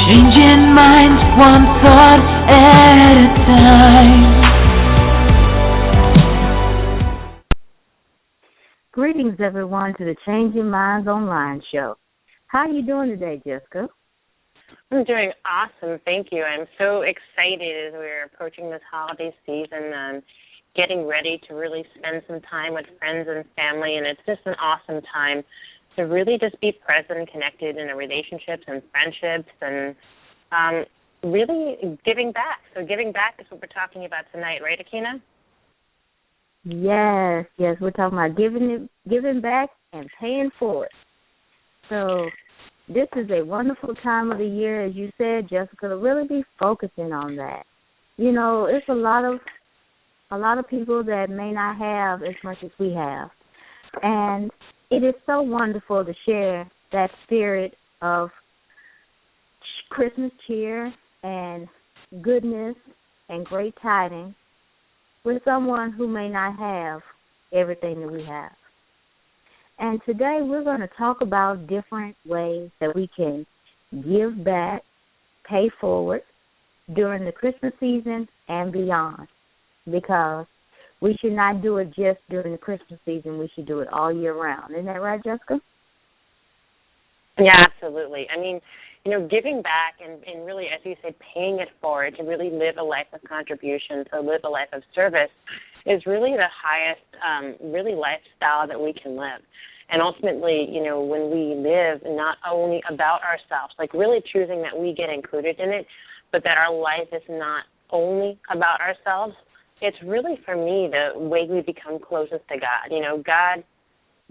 Changing minds one thought at a time. Greetings, everyone, to the Changing Minds Online show. How are you doing today, Jessica? I'm doing awesome, thank you. I'm so excited as we're approaching this holiday season and getting ready to really spend some time with friends and family, and it's just an awesome time to really just be present and connected in our relationships and friendships and really giving back. So giving back is what we're talking about tonight, right, Akina? Yes, we're talking about giving back and paying for it. So this is a wonderful time of the year, as you said, Jessica, to really be focusing on that. You know, it's a lot of people that may not have as much as we have. And it is so wonderful to share that spirit of Christmas cheer and goodness and great tidings with someone who may not have everything that we have. And today we're going to talk about different ways that we can give back, pay forward during the Christmas season and beyond, because we should not do it just during the Christmas season. We should do it all year round. Isn't that right, Jessica? Yeah, absolutely. I mean, you know, giving back and really, as you said, paying it forward to really live a life of contribution, to live a life of service is really the highest, really lifestyle that we can live. And ultimately, you know, when we live not only about ourselves, like really choosing that we get included in it, but that our life is not only about ourselves, it's really, for me, the way we become closest to God. You know, God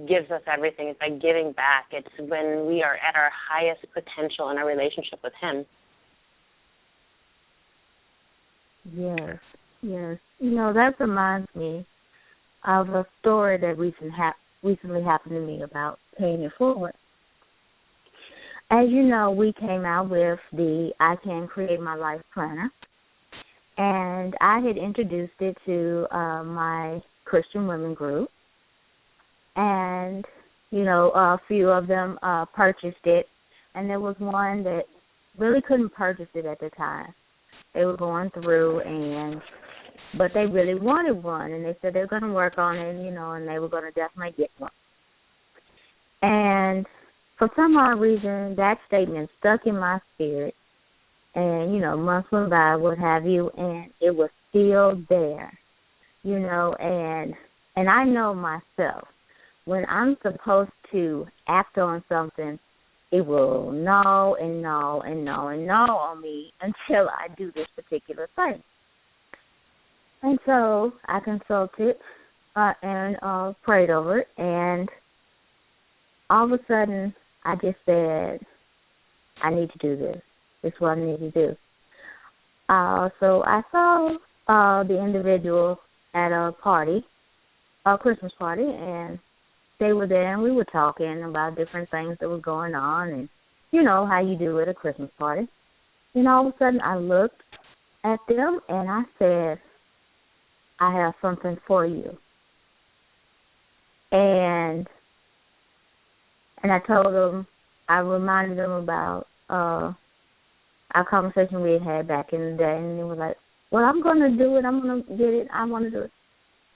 gives us everything. It's by giving back. It's when we are at our highest potential in our relationship with Him. Yes. You know, that reminds me of a story that recently happened to me about paying it forward. As you know, we came out with the I Can Create My Life Planner, and I had introduced it to my Christian women group. And, you know, a few of them purchased it, and there was one that really couldn't purchase it at the time. They were going through, but they really wanted one, and they said they were going to work on it, you know, and they were going to definitely get one. And for some odd reason, that statement stuck in my spirit, and, you know, months went by, what have you, and it was still there, you know, and I know myself. When I'm supposed to act on something, it will gnaw and gnaw and gnaw and gnaw on me until I do this particular thing. And so I consulted and prayed over it, and all of a sudden I just said, I need to do this. This is what I need to do. So I saw the individual at a party, a Christmas party, and they were there, and we were talking about different things that were going on, and you know how you do at a Christmas party. And all of a sudden, I looked at them, and I said, I have something for you. And I told them, I reminded them about our conversation we had back in the day, and they were like, well, I'm going to do it. I'm going to get it. I want to do it.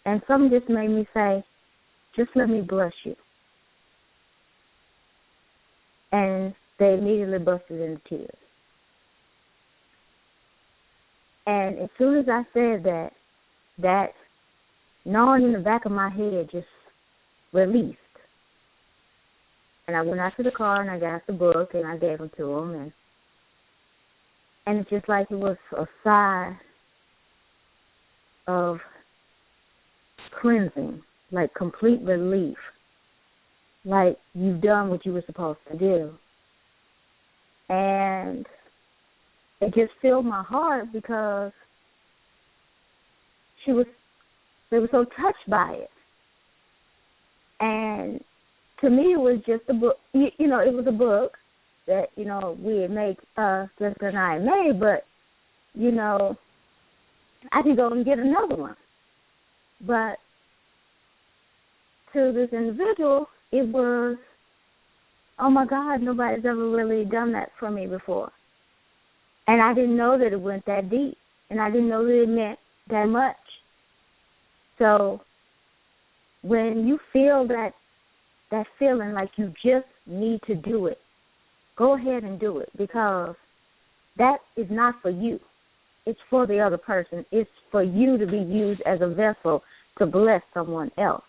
And something just made me say, just let me bless you. And they immediately busted into tears. And as soon as I said that, that gnawing in the back of my head just released. And I went out to the car and I got the book and I gave them to them. And it's just like it was a sigh of cleansing. Like complete relief, like you've done what you were supposed to do. And it just filled my heart because they were so touched by it. And to me, it was just a book, you know, it was a book that, you know, we had made, Jessica and I had made, but, you know, I could go and get another one. But to this individual, it was, oh my God, nobody's ever really done that for me before. And I didn't know that it went that deep. And I didn't know that it meant that much. So when you feel that feeling like you just need to do it, go ahead and do it, because that is not for you. It's for the other person. It's for you to be used as a vessel to bless someone else.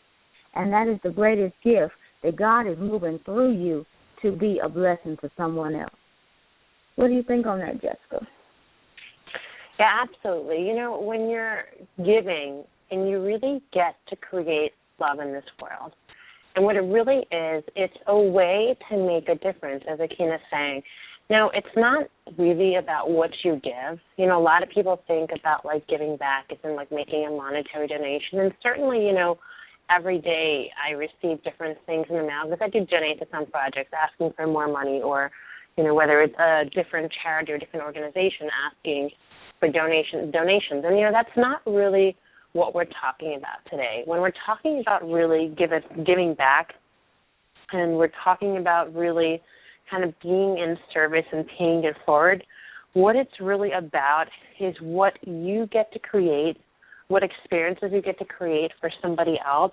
And that is the greatest gift, that God is moving through you to be a blessing to someone else. What do you think on that, Jessica? Yeah, absolutely. You know, when you're giving and you really get to create love in this world, and what it really is, it's a way to make a difference, as Akina's saying. Now, it's not really about what you give. You know, a lot of people think about, like, giving back as in, like, making a monetary donation. And certainly, you know, every day I receive different things in the mail because I do donate to some projects asking for more money, or, you know, whether it's a different charity or different organization asking for donations. And, you know, that's not really what we're talking about today. When we're talking about really giving back, and we're talking about really kind of being in service and paying it forward, what it's really about is what you get to create, what experiences you get to create for somebody else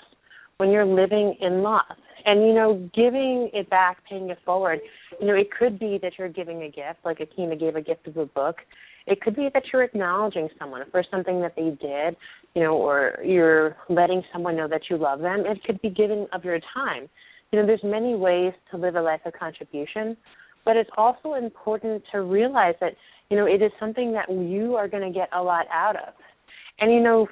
when you're living in love. And, you know, giving it back, paying it forward, you know, it could be that you're giving a gift, like Akina gave a gift of a book. It could be that you're acknowledging someone for something that they did, you know, or you're letting someone know that you love them. It could be giving of your time. You know, there's many ways to live a life of contribution, but it's also important to realize that, you know, it is something that you are going to get a lot out of. And, you know,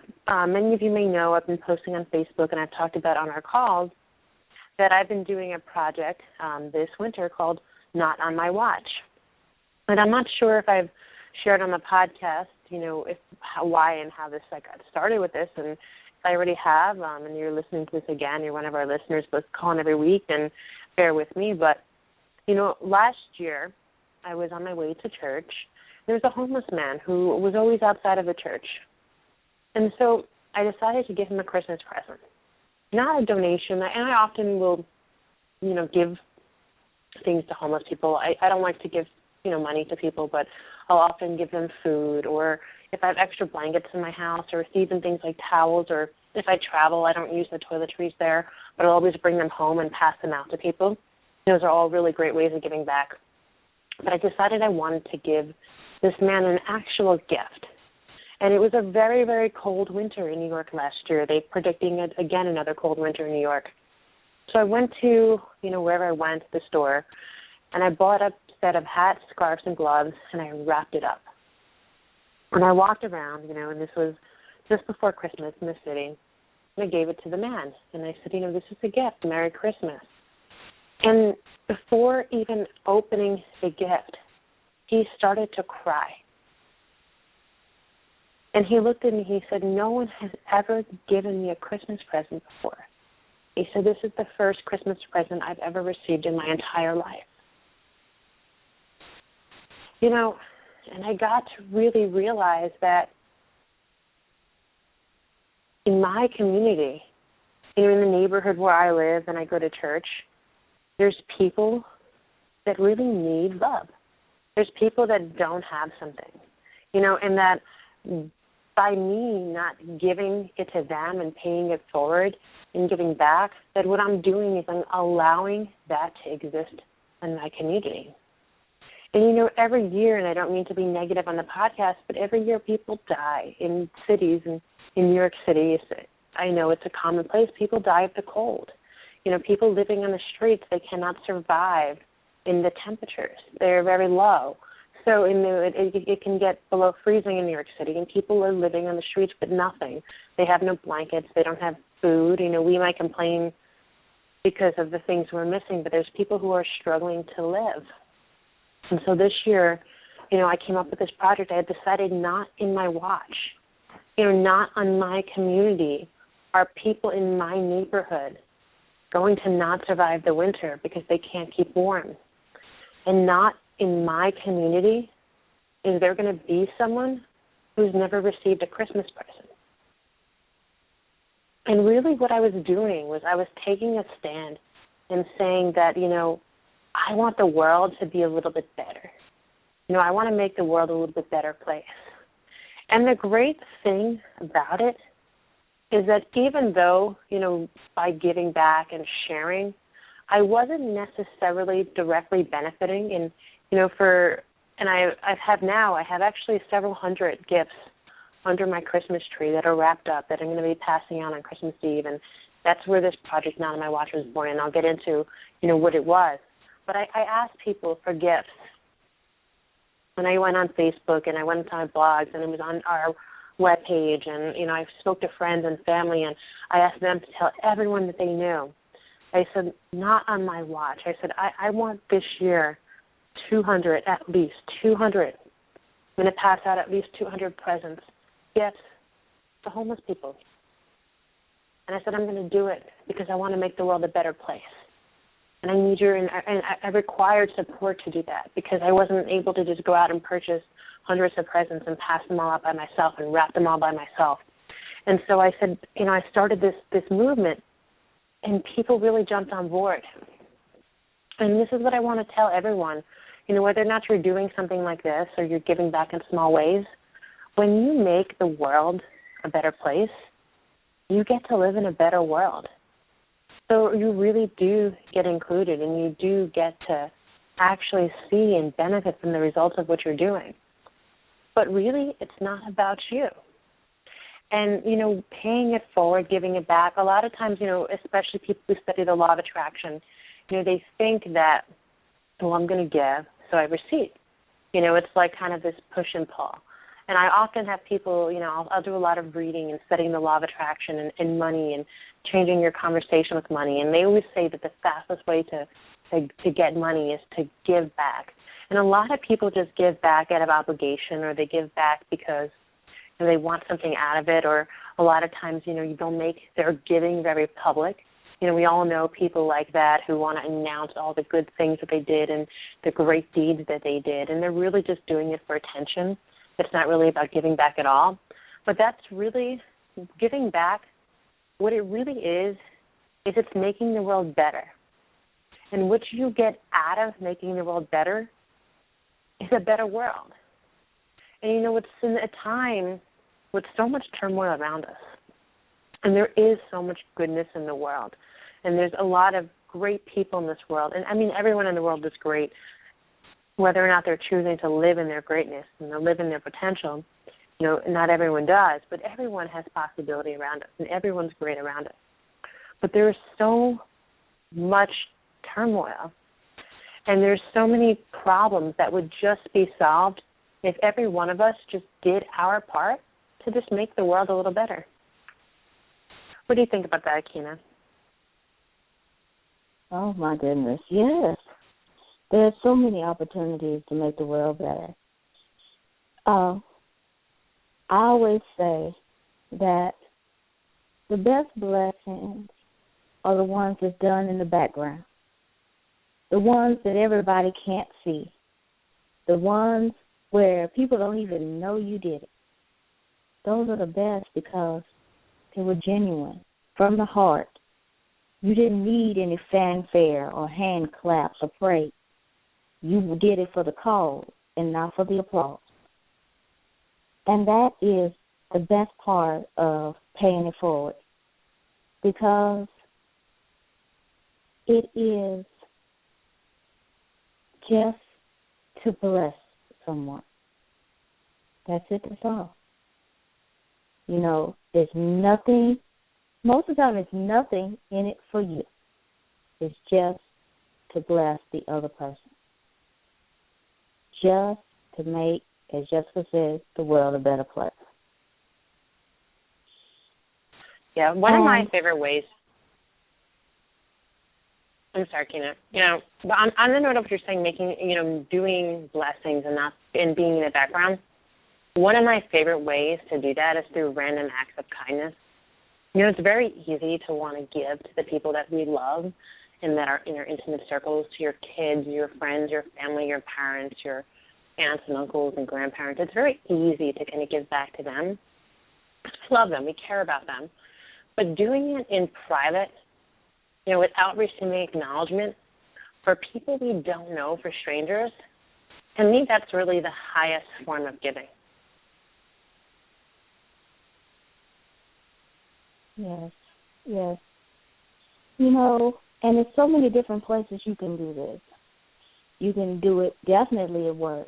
many of you may know I've been posting on Facebook, and I've talked about on our calls that I've been doing a project this winter called Not on My Watch. And I'm not sure if I've shared on the podcast, you know, why and how I got started with this. And if I already have, and you're listening to this again, you're one of our listeners, both calling every week, and bear with me. But, you know, last year I was on my way to church. There was a homeless man who was always outside of the church. And so I decided to give him a Christmas present, not a donation. And I often will, you know, give things to homeless people. I don't like to give, you know, money to people, but I'll often give them food, or if I have extra blankets in my house, or even things like towels, or if I travel, I don't use the toiletries there, but I'll always bring them home and pass them out to people. Those are all really great ways of giving back. But I decided I wanted to give this man an actual gift. And it was a very, very cold winter in New York last year. They're predicting, again, another cold winter in New York. So I went to, you know, wherever I went, the store, and I bought a set of hats, scarves, and gloves, and I wrapped it up. And I walked around, you know, and this was just before Christmas in the city, and I gave it to the man. And I said, you know, this is a gift. Merry Christmas. And before even opening the gift, he started to cry. And he looked at me, he said, no one has ever given me a Christmas present before. He said, this is the first Christmas present I've ever received in my entire life. You know, and I got to really realize that in my community, you know, in the neighborhood where I live and I go to church, there's people that really need love. There's people that don't have something, you know, and that by me not giving it to them and paying it forward and giving back, that what I'm doing is I'm allowing that to exist in my community. And, you know, every year, and I don't mean to be negative on the podcast, but every year people die in cities, and in New York City, I know it's a commonplace, people die of the cold. You know, people living on the streets, they cannot survive in the temperatures. They're very low. So it can get below freezing in New York City, and people are living on the streets with nothing. They have no blankets. They don't have food. You know, we might complain because of the things we're missing, but there's people who are struggling to live. And so this year, you know, I came up with this project. I had decided not in my watch, you know, not on my community, are people in my neighborhood going to not survive the winter because they can't keep warm. And not in my community is there going to be someone who's never received a Christmas present. And really what I was doing was I was taking a stand and saying that, you know, I want the world to be a little bit better. I want to make the world a little bit better place. And the great thing about it is that even though, by giving back and sharing, I wasn't necessarily directly benefiting. And, I have actually several hundred gifts under my Christmas tree that are wrapped up that I'm going to be passing out on Christmas Eve. And that's where this project, Not on My Watch, was born. And I'll get into, what it was. But I asked people for gifts. And I went on Facebook and I went on blogs and it was on our webpage. And, I spoke to friends and family and I asked them to tell everyone that they knew. I said, not on my watch. I said, I want this year 200, at least 200. I'm going to pass out at least 200 presents, gifts to homeless people. And I said, I'm going to do it because I want to make the world a better place. And I need and I required support to do that because I wasn't able to just go out and purchase hundreds of presents and pass them all out by myself and wrap them all by myself. And so I said, I started this movement, and people really jumped on board. And this is what I want to tell everyone, whether or not you're doing something like this or you're giving back in small ways, when you make the world a better place, you get to live in a better world. So you really do get included and you do get to actually see and benefit from the results of what you're doing. But really, it's not about you. And, paying it forward, giving it back, a lot of times, especially people who study the law of attraction, they think that, I'm going to give, so I receive. It's like kind of this push and pull. And I often have people, I'll do a lot of reading and studying the law of attraction and money and changing your conversation with money. And they always say that the fastest way to get money is to give back. And a lot of people just give back out of obligation, or they give back because they want something out of it, or a lot of times, you don't make their giving very public. We all know people like that who want to announce all the good things that they did and the great deeds that they did, and they're really just doing it for attention. It's not really about giving back at all. But that's really, giving back, what it really is it's making the world better. And what you get out of making the world better is a better world. And it's in a time with so much turmoil around us. And there is so much goodness in the world. And there's a lot of great people in this world. And, everyone in the world is great, whether or not they're choosing to live in their greatness and to live in their potential. Not everyone does, but everyone has possibility around us, and everyone's great around us. But there's so much turmoil, and there's so many problems that would just be solved if every one of us just did our part to just make the world a little better. What do you think about that, Akina? Oh, my goodness, yes. There are so many opportunities to make the world better. I always say that the best blessings are the ones that's done in the background, the ones that everybody can't see, the ones where people don't even know you did it. Those are the best because they were genuine, from the heart. You didn't need any fanfare or hand claps or praise. You did it for the cause and not for the applause. And that is the best part of paying it forward, because it is just to bless someone. That's it, that's all. There's nothing, most of the time there's nothing in it for you. It's just to bless the other person. Just to make, as Jessica says, the world a better place. Yeah, one of my favorite ways. I'm sorry, Kina. But on the note of what you're saying, making, doing blessings and being in the background. One of my favorite ways to do that is through random acts of kindness. It's very easy to want to give to the people that we love and that are in our intimate circles, to your kids, your friends, your family, your parents, your aunts and uncles and grandparents. It's very easy to kind of give back to them. We love them. We care about them. But doing it in private, without receiving acknowledgement, for people we don't know, for strangers, To me, that's really the highest form of giving. Yes, yes. You know, and there's so many different places you can do this. You can do it definitely at work.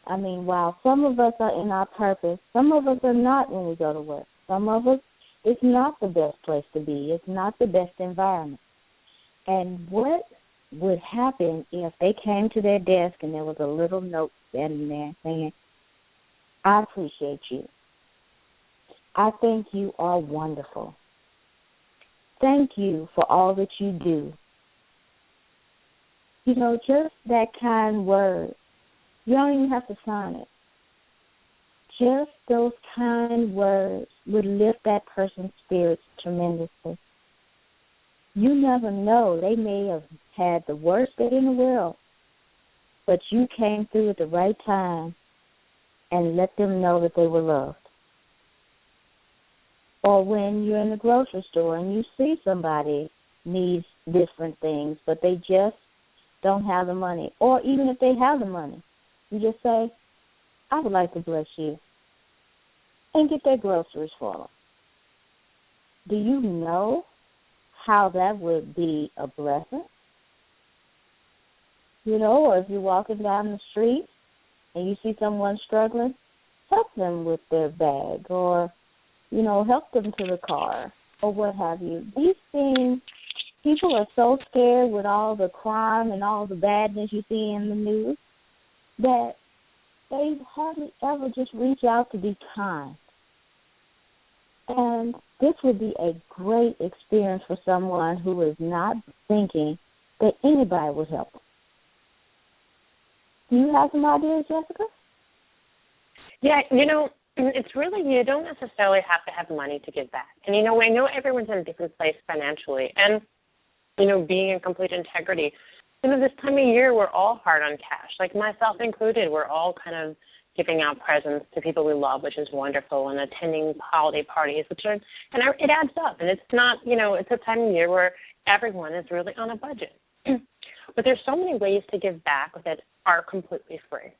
I mean, while some of us are in our purpose, some of us are not when we go to work. Some of us, it's not the best place to be. It's not the best environment. And what would happen if they came to their desk and there was a little note standing there saying, I appreciate you. I think you are wonderful. Thank you for all that you do. You know, just that kind word. You don't even have to sign it. Just those kind words would lift that person's spirits tremendously. You never know. They may have had the worst day in the world, but you came through at the right time and let them know that they were loved. Or when you're in the grocery store and you see somebody needs different things, but they just don't have the money. Or even if they have the money, you just say, I would like to bless you, and get their groceries for them. Do you know how that would be a blessing? You know, or if you're walking down the street and you see someone struggling, help them with their bag, or, you know, help them to the car, or what have you. These things, people are so scared with all the crime and all the badness you see in the news that they hardly ever just reach out to be kind. And this would be a great experience for someone who is not thinking that anybody would help them. Do you have some ideas, Jessica? Yeah, you know, it's really, you don't necessarily have to have money to give back. And, you know, I know everyone's in a different place financially. And, you know, being in complete integrity, you know, this time of year we're all hard on cash, like myself included. We're all kind of giving out presents to people we love, which is wonderful, and attending holiday parties, which are, and it adds up. And it's not, you know, it's a time of year where everyone is really on a budget. But there's so many ways to give back that are completely free.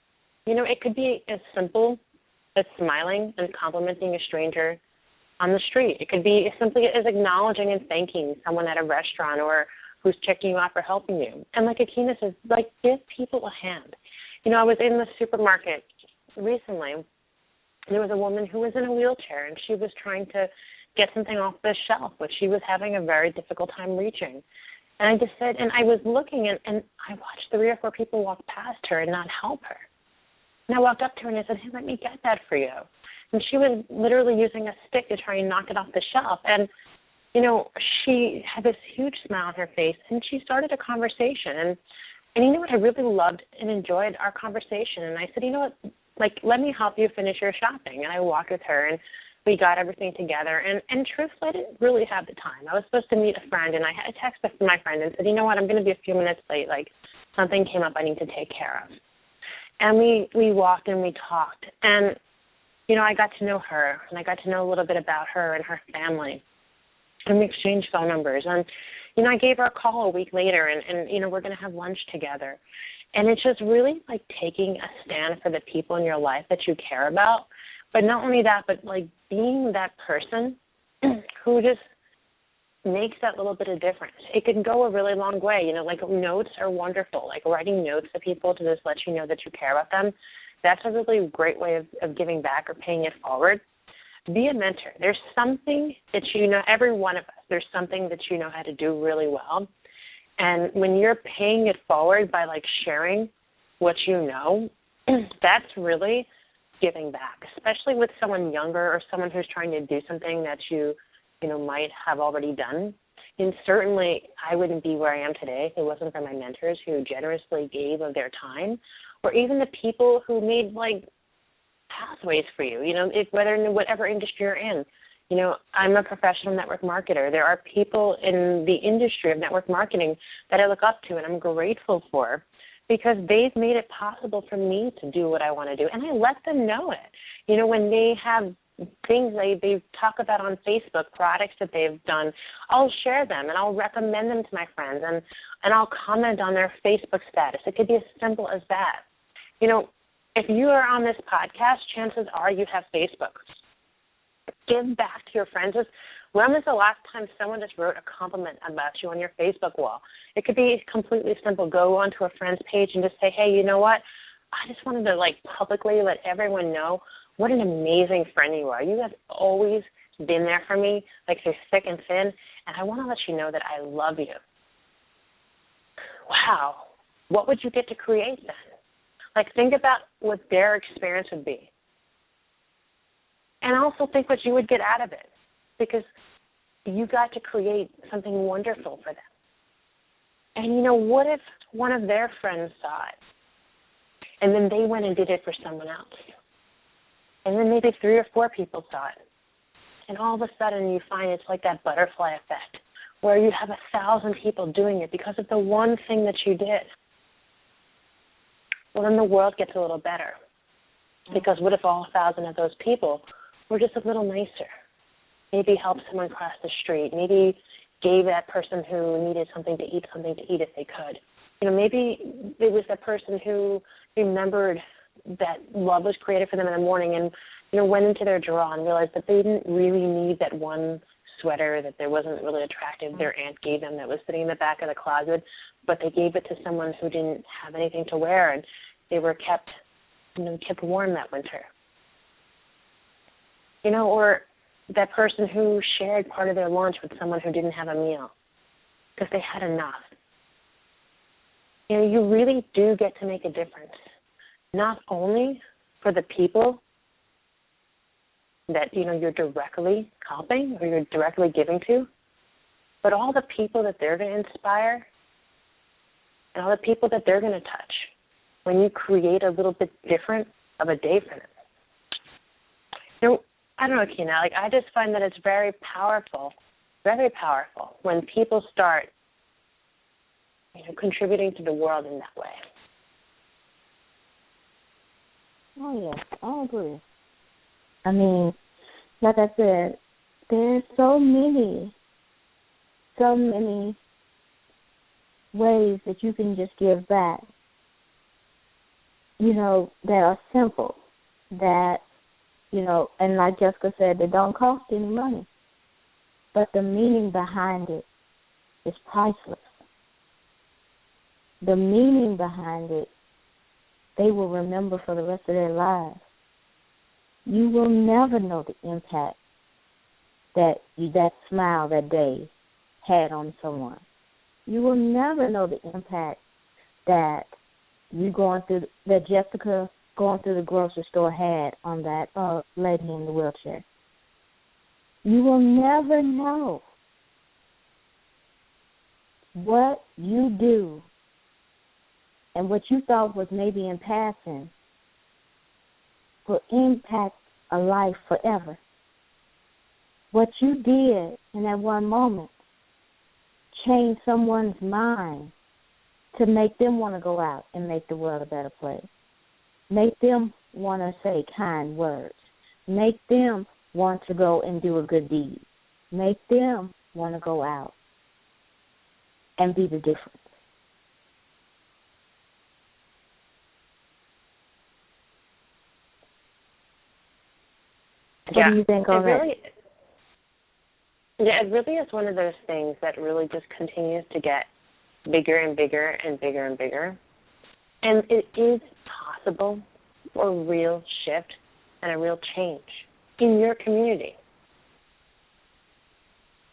You know, it could be as simple as smiling and complimenting a stranger on the street. It could be as simply as acknowledging and thanking someone at a restaurant or who's checking you out or helping you. And like Akina says, like, give people a hand. You know, I was in the supermarket recently. There was a woman who was in a wheelchair, and she was trying to get something off the shelf, which she was having a very difficult time reaching. And I just said, and I was looking, and I watched 3 or 4 people walk past her and not help her. And I walked up to her and I said, hey, let me get that for you. And she was literally using a stick to try and knock it off the shelf. And, you know, she had this huge smile on her face, and she started a conversation. And you know what? I really loved and enjoyed our conversation. And I said, you know what, like, let me help you finish your shopping. And I walked with her, and we got everything together. And truthfully, I didn't really have the time. I was supposed to meet a friend, and I had a text from my friend and said, you know what, I'm going to be a few minutes late. Like, something came up I need to take care of. And we walked and we talked. And, you know, I got to know her, and I got to know a little bit about her and her family. And we exchanged phone numbers. And, you know, I gave her a call a week later, and you know, we're going to have lunch together. And it's just really like taking a stand for the people in your life that you care about. But not only that, but like being that person who just makes that little bit of difference. It can go a really long way. You know, like notes are wonderful. Like writing notes to people to just let you know that you care about them. That's a really great way of giving back or paying it forward. Be a mentor. There's something that you know, every one of us, there's something that you know how to do really well. And when you're paying it forward by like sharing what you know, that's really giving back, especially with someone younger or someone who's trying to do something that you know, might have already done. And certainly I wouldn't be where I am today if it wasn't for my mentors who generously gave of their time, or even the people who made like pathways for you, you know, whether in whatever industry you're in. You know, I'm a professional network marketer. There are people in the industry of network marketing that I look up to and I'm grateful for because they've made it possible for me to do what I want to do. And I let them know it. You know, when they have things they talk about on Facebook, products that they've done, I'll share them and I'll recommend them to my friends and I'll comment on their Facebook status. It could be as simple as that. You know, if you are on this podcast, chances are you have Facebook. Give back to your friends. When was the last time someone just wrote a compliment about you on your Facebook wall? It could be completely simple. Go onto a friend's page and just say, hey, you know what? I just wanted to, publicly let everyone know what an amazing friend you are. You have always been there for me, through thick and thin, and I want to let you know that I love you. Wow. What would you get to create then? Think about what their experience would be. And also think what you would get out of it, because you got to create something wonderful for them. And, what if one of their friends saw it, and then they went and did it for someone else? And then maybe 3 or 4 people saw it. And all of a sudden you find it's like that butterfly effect, where you have 1,000 people doing it because of the one thing that you did. Well, then the world gets a little better. Because what if all 1,000 of those people were just a little nicer? Maybe helped someone cross the street. Maybe gave that person who needed something to eat if they could. Maybe it was that person who remembered that love was created for them in the morning and, went into their drawer and realized that they didn't really need that one sweater that wasn't really attractive their aunt gave them that was sitting in the back of the closet, but they gave it to someone who didn't have anything to wear, and they were kept warm that winter. Or that person who shared part of their lunch with someone who didn't have a meal because they had enough. You really do get to make a difference, not only for the people that, you're directly helping or you're directly giving to, but all the people that they're going to inspire and all the people that they're going to touch when you create a little bit different of a day for them. I don't know, Kina, I just find that it's very powerful when people start, contributing to the world in that way. Oh, yes, I agree. I mean, like I said, there's so many ways that you can just give back, that are simple, that, and like Jessica said, they don't cost any money. But the meaning behind it is priceless. The meaning behind it, they will remember for the rest of their lives. You will never know the impact that smile that day had on someone. You will never know the impact that Jessica going through the grocery store had on that lady in the wheelchair. You will never know what you do and what you thought was maybe in passing will impact a life forever. What you did in that one moment changed someone's mind to make them want to go out and make the world a better place. Make them want to say kind words. Make them want to go and do a good deed. Make them want to go out and be the difference. What do you think on that? It really is one of those things that really just continues to get bigger and bigger and bigger and bigger. And it is possible for a real shift and a real change in your community.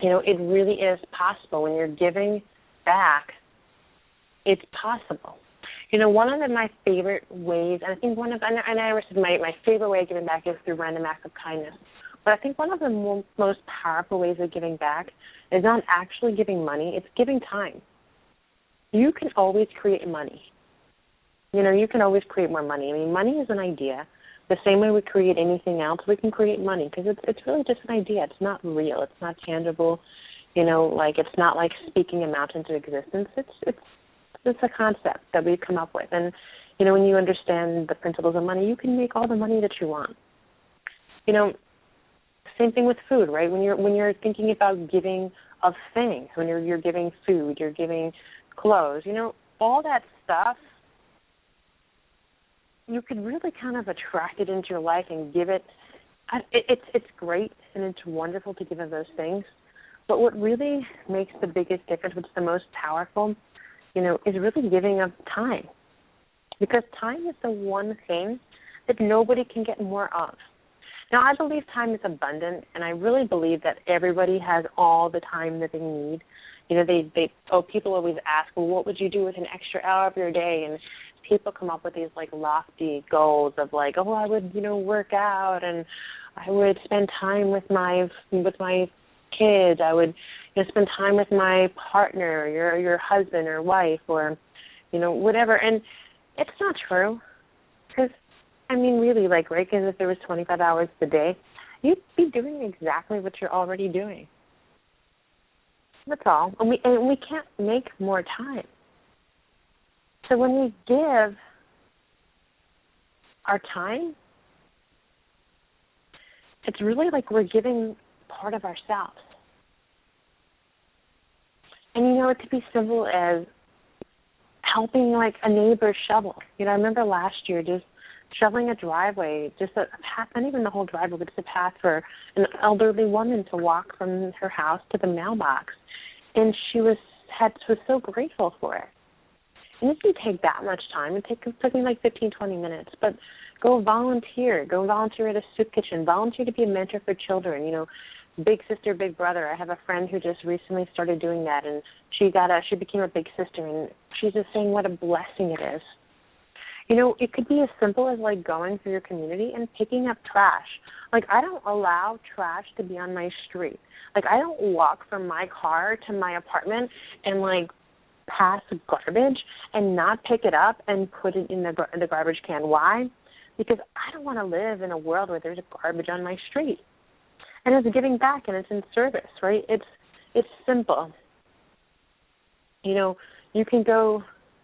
It really is possible. When you're giving back, it's possible. One of my favorite ways, and I think and I said my favorite way of giving back is through random acts of kindness. But I think one of the most powerful ways of giving back is not actually giving money, it's giving time. You can always create money. You can always create more money. I mean, money is an idea. The same way we create anything else, we can create money because it's really just an idea. It's not real. It's not tangible. It's not like speaking a mountain into existence. It's a concept that we've come up with. And, when you understand the principles of money, you can make all the money that you want. Same thing with food, right? When you're thinking about giving of things, when you're giving food, you're giving clothes, all that stuff you could really kind of attract it into your life and give it. It's great and it's wonderful to give of those things, but what really makes the biggest difference, what's the most powerful, is really giving of time, because time is the one thing that nobody can get more of. Now, I believe time is abundant, and I really believe that everybody has all the time that they need. People always ask, well, what would you do with an extra hour of your day? And people come up with these lofty goals of I would work out, and I would spend time with my kids. I would spend time with my partner, your husband or wife, or whatever. And it's not true, because really, right? Because if there was 25 hours a day, you'd be doing exactly what you're already doing. That's all. And we can't make more time. So when we give our time, it's really like we're giving part of ourselves. And it could be simple as helping a neighbor shovel. I remember last year just shoveling a driveway, just a path, not even the whole driveway, but just a path for an elderly woman to walk from her house to the mailbox. And she was so grateful for it. And it didn't take that much time. It took me 15, 20 minutes. But go volunteer at a soup kitchen. Volunteer to be a mentor for children. Big sister, big brother. I have a friend who just recently started doing that, and she became a big sister, and she's just saying what a blessing it is. It could be as simple as going through your community and picking up trash. I don't allow trash to be on my street. I don't walk from my car to my apartment and pass garbage and not pick it up and put it in the garbage can. Why? Because I don't want to live in a world where there's garbage on my street. And it's giving back, and it's in service, right? It's simple. You can go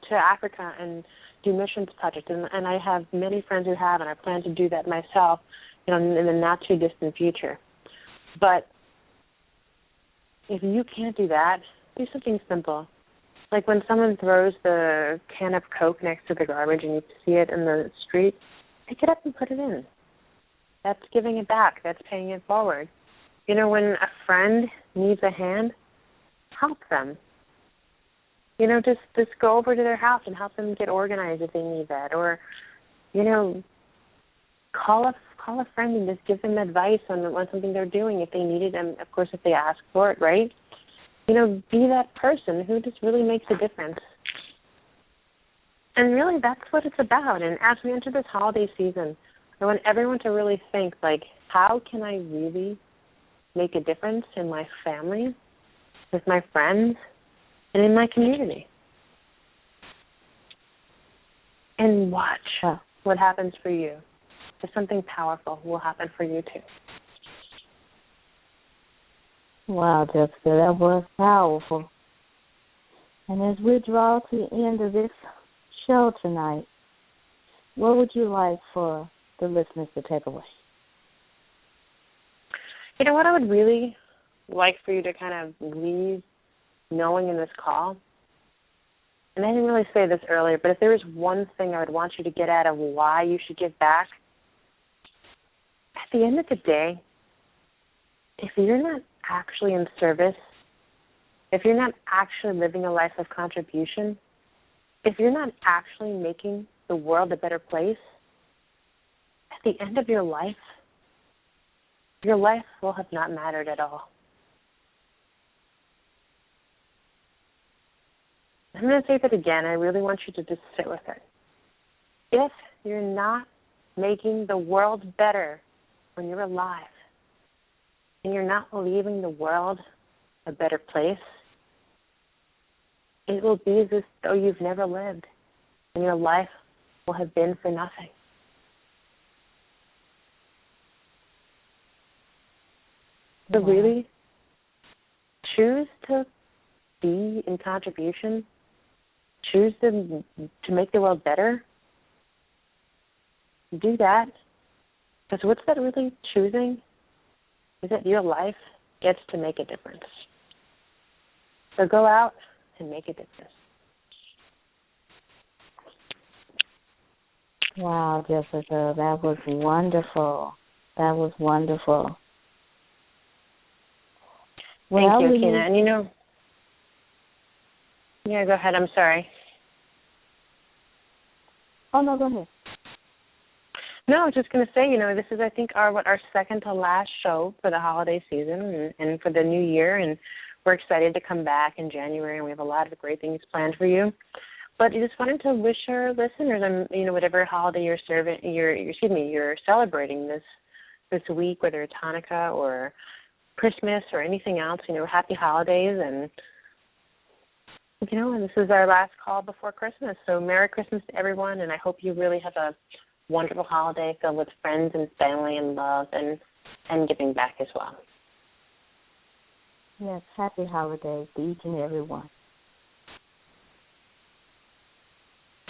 to Africa and do missions projects, and I have many friends who have, and I plan to do that myself, in the not too distant future. But if you can't do that, do something simple. When someone throws the can of Coke next to the garbage and you see it in the street, pick it up and put it in. That's giving it back. That's paying it forward. When a friend needs a hand, help them. Just go over to their house and help them get organized if they need that. Or, call a friend and just give them advice on something they're doing if they need it, and, of course, if they ask for it, right? Be that person who just really makes a difference. And really, that's what it's about. And as we enter this holiday season, I want everyone to really think, how can I really make a difference in my family, with my friends, and in my community? And watch what happens for you. If something powerful will happen for you, too. Wow, Jessica, that was powerful. And as we draw to the end of this show tonight, what would you like for the listeners to take away? What I would really like for you to kind of leave knowing in this call, and I didn't really say this earlier, but if there was one thing I would want you to get out of why you should give back, at the end of the day, if you're not actually in service, if you're not actually living a life of contribution, if you're not actually making the world a better place, at the end of your life will have not mattered at all. I'm going to say that again. I really want you to just sit with it. If you're not making the world better when you're alive, and you're not leaving the world a better place, it will be as though you've never lived, and your life will have been for nothing. So really, choose to be in contribution. Choose to make the world better. Do that. Because what's that really choosing? Is that your life gets to make a difference. So go out and make a difference. Wow, Jessica, that was wonderful. That was wonderful. Well, Thank you, Akina. And yeah, go ahead. I'm sorry. Oh, no, go ahead. No, I was just going to say, this is, I think, our second to last show for the holiday season and for the new year, and we're excited to come back in January, and we have a lot of great things planned for you. But I just wanted to wish our listeners, whatever holiday you're celebrating this week, whether it's Hanukkah or Christmas or anything else, happy holidays, and and this is our last call before Christmas. So Merry Christmas to everyone, and I hope you really have a wonderful holiday filled with friends and family and love and giving back as well. Yes, happy holidays to each and every one.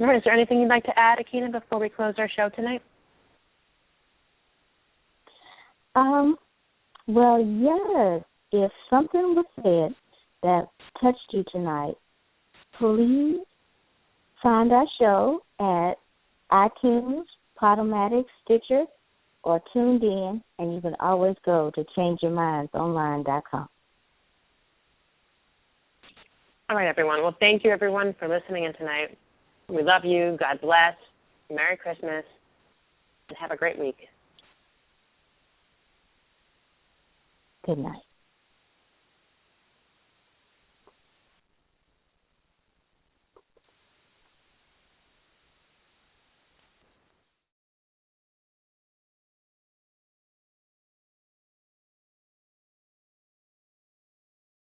All right, is there anything you'd like to add, Akina, before we close our show tonight? Well, yes. If something was said that touched you tonight, please find our show at iTunes, Podomatic, Stitcher, or Tuned In, and you can always go to ChangeYourMindsOnline.com. All right, everyone. Well, thank you, everyone, for listening in tonight. We love you. God bless. Merry Christmas, and have a great week. Good night.